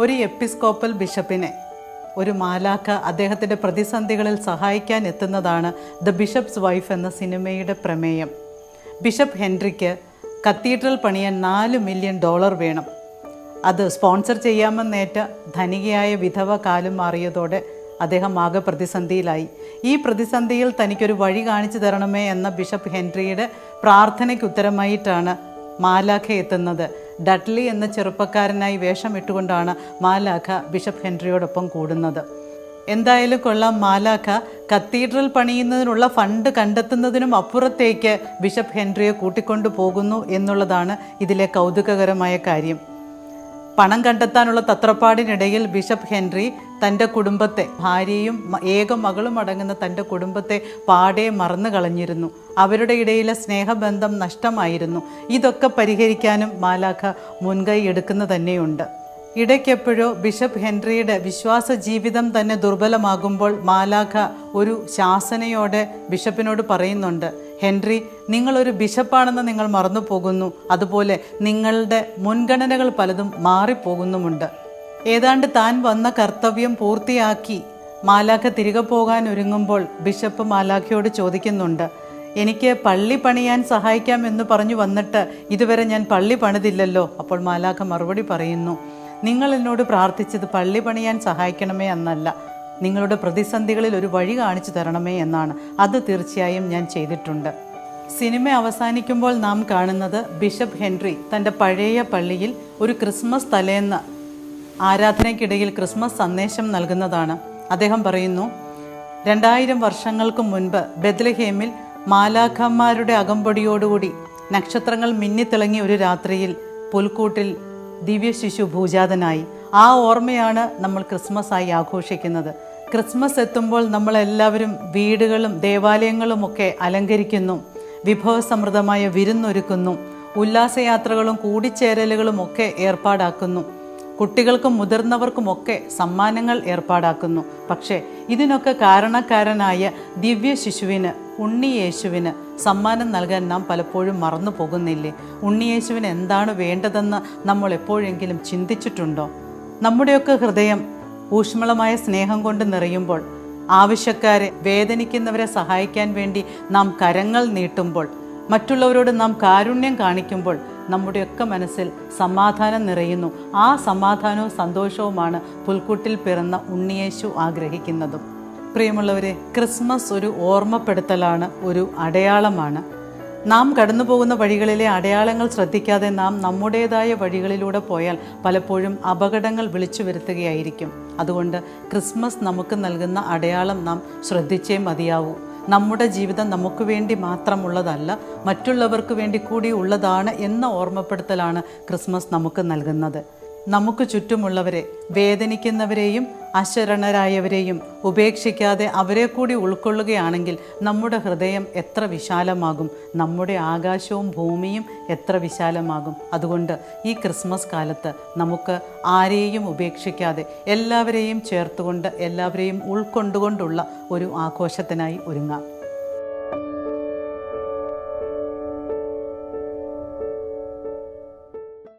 ഒരു എപ്പിസ്കോപ്പൽ ബിഷപ്പിനെ ഒരു മാലാഖ അദ്ദേഹത്തിൻ്റെ പ്രതിസന്ധികളിൽ സഹായിക്കാൻ എത്തുന്നതാണ് ദ ബിഷപ്സ് വൈഫ് എന്ന സിനിമയുടെ പ്രമേയം. ബിഷപ്പ് ഹെൻറിക്ക് കത്തീഡ്രൽ പണിയാൻ $4 മില്യൺ വേണം. അത് സ്പോൺസർ ചെയ്യാമെന്നേറ്റ ധനികയായ വിധവ കാലം മാറിയതോടെ അദ്ദേഹം ആകെ പ്രതിസന്ധിയിലായി. ഈ പ്രതിസന്ധിയിൽ തനിക്കൊരു വഴി കാണിച്ചു തരണമേ എന്ന ബിഷപ്പ് ഹെൻറിയുടെ പ്രാർത്ഥനയ്ക്ക് ഉത്തരമായിട്ടാണ് മാലാഖ എത്തുന്നത്. ഡഡ്ലി എന്ന ചെറുപ്പക്കാരനായി വേഷമിട്ടുകൊണ്ടാണ് മാലാഖ ബിഷപ്പ് ഹെൻറിയോടൊപ്പം കൂടുന്നത്. എന്തായാലും കൊള്ളാം, മാലാഖ കത്തീഡ്രൽ പണിയുന്നതിനുള്ള ഫണ്ട് കണ്ടെത്തുന്നതിനും അപ്പുറത്തേക്ക് ബിഷപ്പ് ഹെൻറിയെ കൂട്ടിക്കൊണ്ടു പോകുന്നു എന്നുള്ളതാണ് ഇതിലെ കൗതുകകരമായ കാര്യം. പണം കണ്ടെത്താനുള്ള തത്രപ്പാടിനിടയിൽ ബിഷപ്പ് ഹെൻറി തൻ്റെ കുടുംബത്തെ, ഭാര്യയും ഏക മകളും അടങ്ങുന്ന തൻ്റെ കുടുംബത്തെ പാടെ മറന്നു കളഞ്ഞിരുന്നു. അവരുടെ ഇടയിലെ സ്നേഹബന്ധം നഷ്ടമായിരുന്നു. ഇതൊക്കെ പരിഹരിക്കാനും മാലാഖ മുൻകൈ എടുക്കുന്നു തന്നെയുണ്ട്. ഇടയ്ക്കെപ്പോഴോ ബിഷപ്പ് ഹെൻറിയുടെ വിശ്വാസ ജീവിതം തന്നെ ദുർബലമാകുമ്പോൾ മാലാഖ ഒരു ശാസനയോടെ ബിഷപ്പിനോട് പറയുന്നുണ്ട്, ഹെൻറി, നിങ്ങളൊരു ബിഷപ്പാണെന്ന് നിങ്ങൾ മറന്നു പോകുന്നു. അതുപോലെ നിങ്ങളുടെ മുൻഗണനകൾ പലതും മാറിപ്പോകുന്നുമുണ്ട്. ഏതാണ്ട് താൻ വന്ന കർത്തവ്യം പൂർത്തിയാക്കി മാലാഖ തിരികെ പോകാൻ ഒരുങ്ങുമ്പോൾ ബിഷപ്പ് മാലാഖയോട് ചോദിക്കുന്നുണ്ട്, എനിക്ക് പള്ളി പണിയാൻ സഹായിക്കാമെന്ന് പറഞ്ഞു വന്നിട്ട് ഇതുവരെ ഞാൻ പള്ളി പണിതില്ലല്ലോ. അപ്പോൾ മാലാഖ മറുപടി പറയുന്നു, നിങ്ങൾ എന്നോട് പ്രാർത്ഥിച്ചത് പള്ളി പണിയാൻ സഹായിക്കണമേ എന്നല്ല, നിങ്ങളുടെ പ്രതിസന്ധികളിൽ ഒരു വഴി കാണിച്ചു തരണമേ എന്നാണ്. അത് തീർച്ചയായും ഞാൻ ചെയ്തിട്ടുണ്ട്. സിനിമ അവസാനിക്കുമ്പോൾ നാം കാണുന്നത് ബിഷപ്പ് ഹെൻറി തൻ്റെ പഴയ പള്ളിയിൽ ഒരു ക്രിസ്മസ് തലേന്ന് ആരാധനയ്ക്കിടയിൽ ക്രിസ്മസ് സന്ദേശം നൽകുന്നതാണ്. അദ്ദേഹം പറയുന്നു, 2000 വർഷങ്ങൾക്ക് മുൻപ് ബെത്ലഹേമിൽ മാലാഖമാരുടെ അകമ്പടിയോടുകൂടി നക്ഷത്രങ്ങൾ മിന്നിത്തിളങ്ങിയ ഒരു രാത്രിയിൽ പുൽക്കൂട്ടിൽ ദിവ്യ ശിശു ഭൂജാതനായി. ആ ഓർമ്മയാണ് നമ്മൾ ക്രിസ്മസായി ആഘോഷിക്കുന്നത്. ക്രിസ്മസ് എത്തുമ്പോൾ നമ്മളെല്ലാവരും വീടുകളും ദേവാലയങ്ങളുമൊക്കെ അലങ്കരിക്കുന്നു, വിഭവസമൃദ്ധമായ വിരുന്നൊരുക്കുന്നു, ഉല്ലാസയാത്രകളും കൂടിച്ചേരലുകളും ഒക്കെ ഏർപ്പാടാക്കുന്നു, കുട്ടികൾക്കും മുതിർന്നവർക്കുമൊക്കെ സമ്മാനങ്ങൾ ഏർപ്പാടാക്കുന്നു. പക്ഷേ ഇതിനൊക്കെ കാരണക്കാരനായ ദിവ്യ ശിശുവിന്, ഉണ്ണിയേശുവിന് സമ്മാനം നൽകാൻ നാം പലപ്പോഴും മറന്നു പോകുന്നില്ലേ? ഉണ്ണിയേശുവിന് എന്താണ് വേണ്ടതെന്ന് നമ്മൾ എപ്പോഴെങ്കിലും ചിന്തിച്ചിട്ടുണ്ടോ? നമ്മുടെയൊക്കെ ഹൃദയം ഊഷ്മളമായ സ്നേഹം കൊണ്ട് നിറയുമ്പോൾ, ആവശ്യക്കാരെ, വേദനിക്കുന്നവരെ സഹായിക്കാൻ വേണ്ടി നാം കരങ്ങൾ നീട്ടുമ്പോൾ, മറ്റുള്ളവരോട് നാം കാരുണ്യം കാണിക്കുമ്പോൾ നമ്മുടെയൊക്കെ മനസ്സിൽ സമാധാനം നിറയുന്നു. ആ സമാധാനവും സന്തോഷവുമാണ് പുൽക്കൂട്ടിൽ പിറന്ന ഉണ്ണിയേശു ആഗ്രഹിക്കുന്നതും. പ്രിയമുള്ളവരെ, ക്രിസ്മസ് ഒരു ഓർമ്മപ്പെടുത്തലാണ്, ഒരു അടയാളമാണ്. നാം കടന്നു പോകുന്ന വഴികളിലെ അടയാളങ്ങൾ ശ്രദ്ധിക്കാതെ നാം നമ്മുടേതായ വഴികളിലൂടെ പോയാൽ പലപ്പോഴും അപകടങ്ങൾ വിളിച്ചു വരുത്തുകയായിരിക്കും. അതുകൊണ്ട് ക്രിസ്മസ് നമുക്ക് നൽകുന്ന അടയാളം നാം ശ്രദ്ധിച്ചേ മതിയാവൂ. നമ്മുടെ ജീവിതം നമുക്ക് വേണ്ടി മാത്രമുള്ളതല്ല, മറ്റുള്ളവർക്ക് വേണ്ടി കൂടി ഉള്ളതാണ് എന്ന ഓർമ്മപ്പെടുത്തലാണ് ക്രിസ്മസ് നമുക്ക് നൽകുന്നത്. നമുക്ക് ചുറ്റുമുള്ളവരെ, വേദനിക്കുന്നവരെയും അശരണരായവരെയും ഉപേക്ഷിക്കാതെ അവരെ കൂടി ഉൾക്കൊള്ളുകയാണെങ്കിൽ നമ്മുടെ ഹൃദയം എത്ര വിശാലമാകും, നമ്മുടെ ആകാശവും ഭൂമിയും എത്ര വിശാലമാകും. അതുകൊണ്ട് ഈ ക്രിസ്മസ് കാലത്ത് നമുക്ക് ആരെയും ഉപേക്ഷിക്കാതെ എല്ലാവരെയും ചേർത്തുകൊണ്ട്, എല്ലാവരെയും ഉൾക്കൊണ്ടുകൊണ്ടുള്ള ഒരു ആഘോഷത്തിനായി ഒരുങ്ങാം.